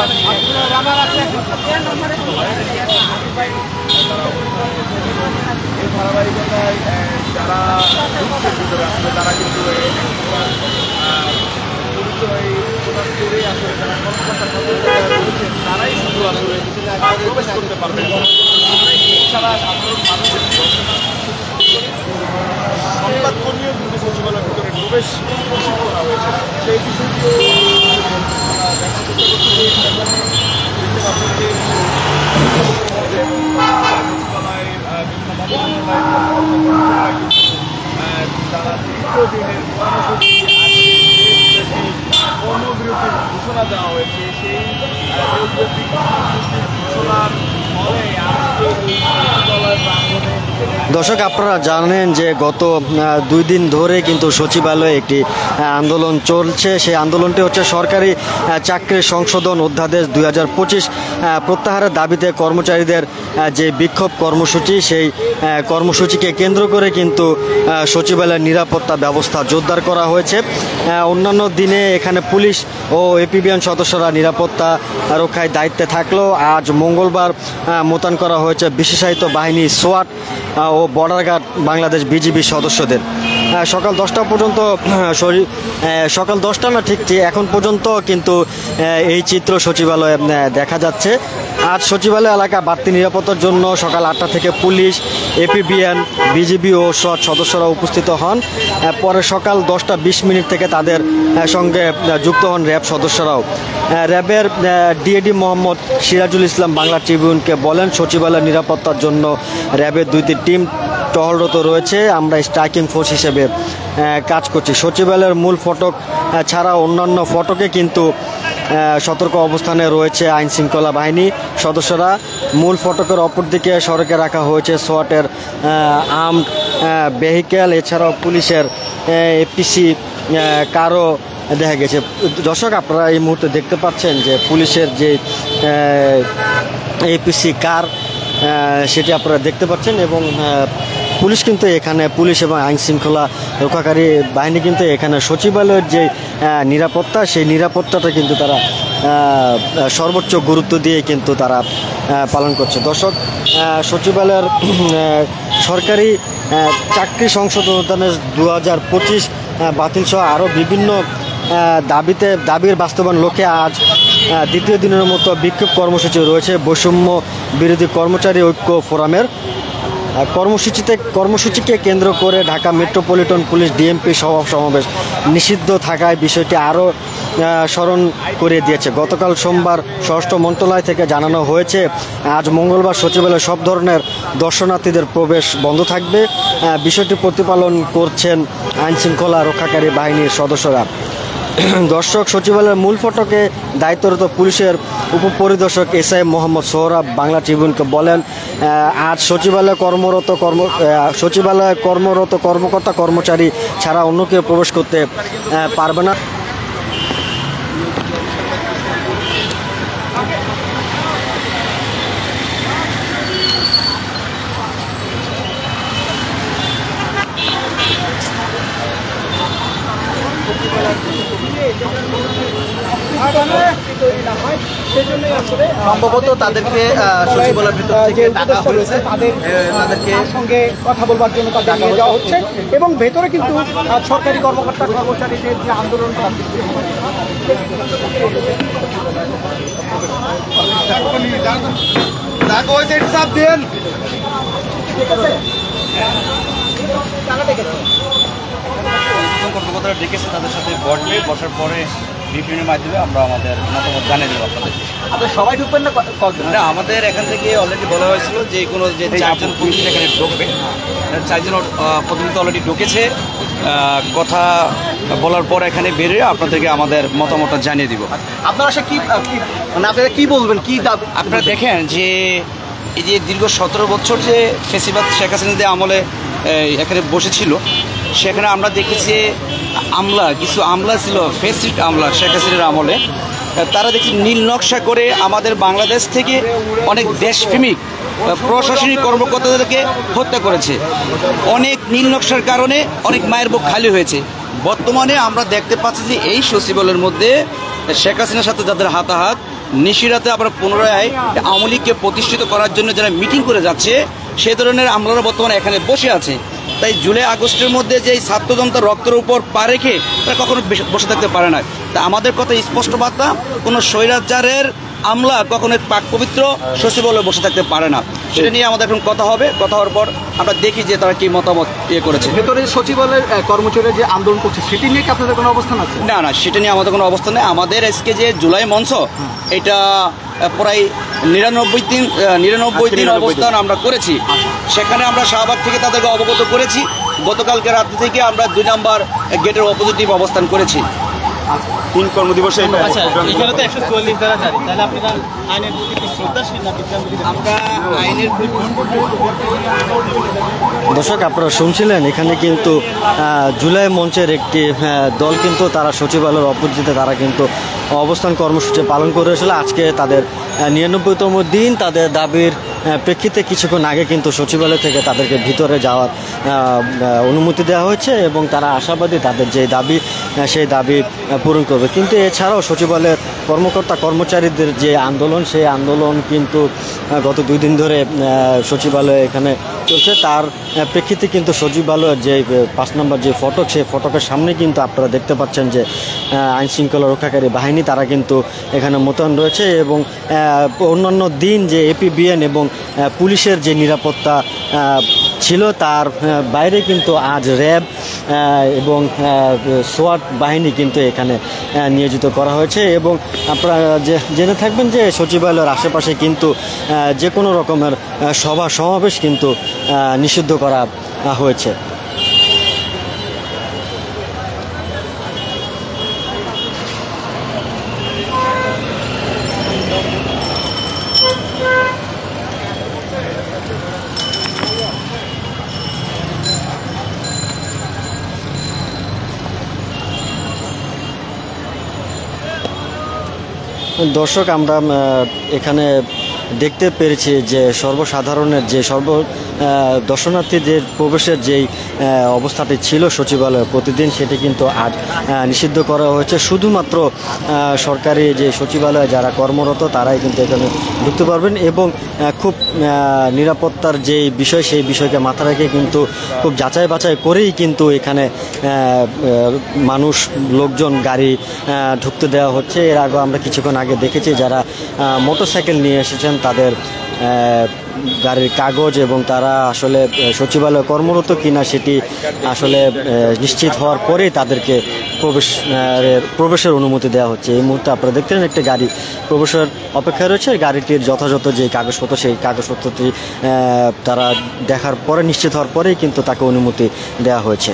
এই ধারাবাহিকতায় যারা তারা কিন্তু আসলে যারা তারাই শুধু আসলে প্রবেশ করতে পারবে। এছাড়া সাধারণ মানুষের সংবাদকর্মীও কিন্তু সচিবালয়ের ভিতরে প্রবেশ নিষিদ্ধ করা হয়েছে। সেই বিষয়টিও তারা দীর্ঘদিনের কর্মবিরতির ঘোষণা দেওয়া হয়েছে। সেই ঘোষণার ফলে দর্শক, আপনারা জানেন যে গত 2 দিন ধরে কিন্তু সচিবালয়ে একটি আন্দোলন চলছে। সেই আন্দোলনটি হচ্ছে সরকারি চাকরি সংশোধন অধ্যাদেশ 2025 প্রত্যাহারের দাবিতে কর্মচারীদের যে বিক্ষোভ কর্মসূচি, সেই কর্মসূচিকে কেন্দ্র করে কিন্তু সচিবালয়ের নিরাপত্তা ব্যবস্থা জোরদার করা হয়েছে। অন্যান্য দিনে এখানে পুলিশ ও এপিবিএন সদস্যরা নিরাপত্তা রক্ষায় দায়িত্বে থাকলেও আজ মঙ্গলবার মোতায়েন করা হয়েছে বিশেষায়িত বাহিনী সোয়াট ও বর্ডার গার্ড বাংলাদেশ বিজিবি সদস্যদের। সকাল 10টা পর্যন্ত সকাল 10টা না ঠিক এখন পর্যন্ত কিন্তু এই চিত্র সচিবালয়ে দেখা যাচ্ছে। আজ সচিবালয় এলাকা বাড়তি নিরাপত্তার জন্য সকাল 8টা থেকে পুলিশ, এপিবিএন, বিজিবি ও সোয়াট সদস্যরা উপস্থিত হন। পরে সকাল 10:20 থেকে তাদের সঙ্গে যুক্ত হন র্যাব সদস্যরাও। র্যাবের ডিএডি মোহাম্মদ সিরাজুল ইসলাম বাংলা ট্রিবিউনকে বলেন, সচিবালয়ের নিরাপত্তার জন্য র্যাবের 2টি টিম টহলরত রয়েছে। আমরা স্ট্রাইকিং ফোর্স হিসেবে কাজ করছি। সচিবালয়ের মূল ফটক ছাড়া অন্যান্য ফটকে কিন্তু সতর্ক অবস্থানে রয়েছে আইন শৃঙ্খলা বাহিনী সদস্যরা। মূল ফটকের অপর দিকে সড়কে রাখা হয়েছে সোয়াটের আর্মড ভেহিক্যাল, এছাড়াও পুলিশের এপিসি কারও দেখা গেছে। দর্শক, আপনারা এই মুহূর্তে দেখতে পাচ্ছেন যে পুলিশের যে এপিসি কার সেটি আপনারা দেখতে পাচ্ছেন এবং পুলিশ কিন্তু এখানে পুলিশ এবং আইন শৃঙ্খলা রক্ষাকারী বাহিনী কিন্তু এখানে সচিবালয়ের যে নিরাপত্তা, সেই নিরাপত্তাটা কিন্তু তারা সর্বোচ্চ গুরুত্ব দিয়ে কিন্তু তারা পালন করছে। দর্শক, সচিবালয়ের সরকারি চাকরি সংশোধন অধ্যাদেশ 2025 বাতিল সহ আরও বিভিন্ন দাবির বাস্তবায়ন লক্ষ্যে আজ দ্বিতীয় দিনের মতো বিক্ষোভ কর্মসূচি রয়েছে বৈষম্য বিরোধী কর্মচারী ঐক্য ফোরামের। কর্মসূচিকে কেন্দ্র করে ঢাকা মেট্রোপলিটন পুলিশ ডিএমপি সমাবেশ নিষিদ্ধ থাকায় বিষয়টি আরও স্মরণ করিয়ে দিয়েছে। গতকাল সোমবার স্বরাষ্ট্র মন্ত্রণালয় থেকে জানানো হয়েছে, আজ মঙ্গলবার সচিবালয়ে সব ধরনের দর্শনার্থীদের প্রবেশ বন্ধ থাকবে। বিষয়টি প্রতিপালন করছেন আইন শৃঙ্খলা রক্ষাকারী বাহিনীর সদস্যরা। দর্শক, সচিবালয়ের মূল ফটকে দায়িত্বরত পুলিশের উপপরিদর্শক এসআই মোহাম্মদ সোহরাব বাংলা ট্রিবিউনকে বলেন, আজ সচিবালয়ে কর্মরত কর্মকর্তা কর্মচারী ছাড়া অন্য কেউ প্রবেশ করতে পারবে না। সম্ভবত তাদেরকে সচিবালয়ের ভিতর থেকে ডাকা হয়েছে, তাদেরকে সঙ্গে কথা বলবার জন্য তাদের নিয়ে যাওয়া হচ্ছে এবং ভেতরে কিন্তু সরকারি কর্মকর্তা কর্মচারীদের যে আন্দোলন কর্মকর্তারা ডেকেছে, তাদের সাথে বসবে, বসার পরে রিভিউর মাধ্যমে আমরা আমাদের মতামত জানিয়ে দেবো আপনাদের। আপনারা সবাই ঢুকবেন না? না, আমাদের এখান থেকে অলরেডি বলা হয়েছিল যে কোনো যে 4জন প্রতিনিধি এখানে ঢুকবে, 4জন প্রতিনিধি অলরেডি ঢুকেছে। কথা বলার পর এখানে বেরিয়ে আপনাদেরকে আমাদের মতামতটা জানিয়ে দিব। আপনারা সে কি মানে আপনারা কি বলবেন, কি আপনারা দেখেন যে এই যে দীর্ঘ 17 বছর যে ফেসিবাদ শেখ হাসিনাদের আমলে এখানে বসেছিল, সেখানে আমরা দেখেছি কিছু আমলা ছিল, ফেসিস্ট আমলা শেখ হাসিনার আমলে। তারা দেখছি নীল নকশা করে আমাদের বাংলাদেশ থেকে অনেক দেশপ্রেমিক প্রশাসনিক কর্মকর্তাদেরকে হত্যা করেছে। অনেক নীল নকশার কারণে অনেক মায়ের বুক খালি হয়েছে। বর্তমানে আমরা দেখতে পাচ্ছি যে এই সচিবালয়ের মধ্যে শেখ হাসিনার সাথে যাদের হাতাহাত, নিশিরাতে আবার পুনরায় আওয়ামী লীগকে প্রতিষ্ঠিত করার জন্য যারা মিটিং করে যাচ্ছে, সে ধরনের আমলারা বর্তমানে এখানে বসে আছে। তাই জুলাই আগস্টের মধ্যে যে এই ছাত্র জনতার রক্তের উপর পা রেখে তারা কখনো বসে থাকতে পারে না। তা আমাদের কথা স্পষ্ট বার্তা, কোনো স্বৈরাচারের আমলা কখনো পাক পবিত্র সচিবালয়ে বসে থাকতে পারে না। সেটা নিয়ে আমাদের এখন কথা হবে। কথা হওয়ার পর আমরা দেখি যে তারা কি মতামত করেছে। ভেতরে সচিবালয়ের কর্মচারীরা যে আন্দোলন করছে সেটি নিয়ে কি আপনাদের কোনো অবস্থান আছে? না, সেটা নিয়ে আমাদের কোনো অবস্থান নেই। আমাদের আজকে যে জুলাই মঞ্চ, এটা প্রায় 99 দিন অবস্থান আমরা করেছি। সেখানে আমরা শাহবাগ থেকে তাদেরকে অবগত করেছি। গতকালকে রাত্রি থেকে আমরা 2 নম্বর গেটের অপোজিটিভ অবস্থান করেছি। 3 কর্মদিবসে এখানে তো 144 ধারা জারি, তাহলে আপনারা আইনের প্রতি কি শ্রদ্ধাশীল না বিজ্ঞাপন? আমরা আইনের দর্শক, আপনারা শুনছিলেন এখানে কিন্তু জুলাই মঞ্চের একটি দল কিন্তু তারা সচিবালয়ের অপোজিটে তারা কিন্তু অবস্থান কর্মসূচি পালন করে আসলে আজকে তাদের 99তম দিন। তাদের দাবির প্রেক্ষিতে কিছুক্ষণ আগে কিন্তু সচিবালয় থেকে তাদেরকে ভিতরে যাওয়ার অনুমতি দেওয়া হয়েছে এবং তারা আশাবাদী তাদের যে দাবি সেই দাবি পূরণ করবে। কিন্তু এছাড়াও সচিবালয়ের কর্মকর্তা কর্মচারীদের যে আন্দোলন, সেই আন্দোলন কিন্তু গত 2 দিন ধরে সচিবালয়ে এখানে চলছে। তার প্রেক্ষিতে কিন্তু সচিবালয়ের যে 5 নম্বর যে ফটক, সেই ফটকের সামনে কিন্তু আপনারা দেখতে পাচ্ছেন যে আইন শৃঙ্খলা রক্ষাকারী বাহিনী তারা কিন্তু এখানে মোতায়েন রয়েছে এবং অন্যান্য দিন যে এপিবিএন এবং পুলিশের যে নিরাপত্তা ছিল তার বাইরে কিন্তু আজ র্যাব এবং সোয়াট বাহিনী কিন্তু এখানে নিয়োজিত করা হয়েছে। এবং আপনারা জেনে থাকবেন যে সচিবালয়ের আশেপাশে কিন্তু যে কোনো রকমের সভা সমাবেশ কিন্তু নিষিদ্ধ করা হয়েছে। দর্শক, আমরা এখানে দেখতে পেরেছি যে সর্বসাধারণের যে দর্শনার্থীদের প্রবেশের যেই অবস্থাটি ছিল সচিবালয়ে প্রতিদিন, সেটি কিন্তু আজ নিষিদ্ধ করা হয়েছে। শুধুমাত্র সরকারি যে সচিবালয়ে যারা কর্মরত তারাই কিন্তু এখানে ঢুকতে পারবেন এবং খুব নিরাপত্তার যেই বিষয়, সেই বিষয়কে মাথা রেখে কিন্তু খুব যাচাই বাছাই করেই কিন্তু এখানে মানুষ, লোকজন, গাড়ি ঢুকতে দেওয়া হচ্ছে। এর আগে আমরা কিছুক্ষণ আগে দেখেছি যারা মোটরসাইকেল নিয়ে এসেছেন তাদের গাড়ির কাগজ এবং তারা আসলে সচিবালয়ে কর্মরত কিনা সেটি আসলে নিশ্চিত হওয়ার পরেই তাদেরকে প্রবেশের অনুমতি দেওয়া হচ্ছে। এই মুহূর্তে আপনারা দেখতেন একটি গাড়ি প্রবেশের অপেক্ষায় রয়েছে। গাড়িটির যথাযথ যে কাগজপত্র, সেই কাগজপত্রটি তারা দেখার পরে, নিশ্চিত হওয়ার পরেই কিন্তু তাকে অনুমতি দেওয়া হয়েছে।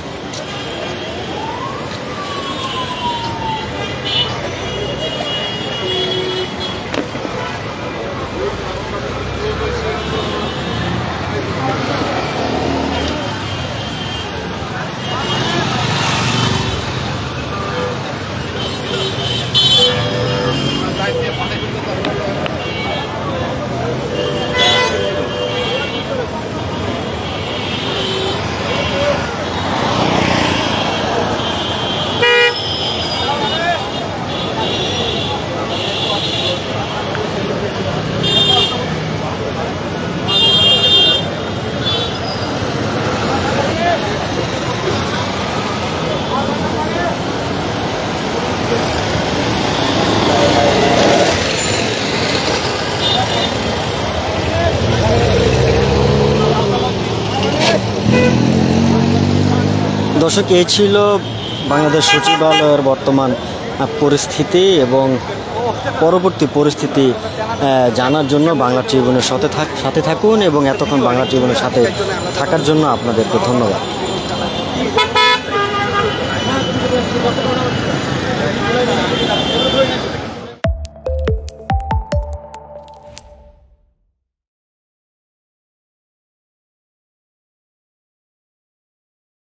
দর্শক, এই ছিল বাংলাদেশ সচিবালয়ের বর্তমান পরিস্থিতি এবং পরবর্তী পরিস্থিতি জানার জন্য বাংলা ট্রিবিউনের সাথে থাকুন এবং এতক্ষণ বাংলা ট্রিবিউনের সাথে থাকার জন্য আপনাদেরকে ধন্যবাদ।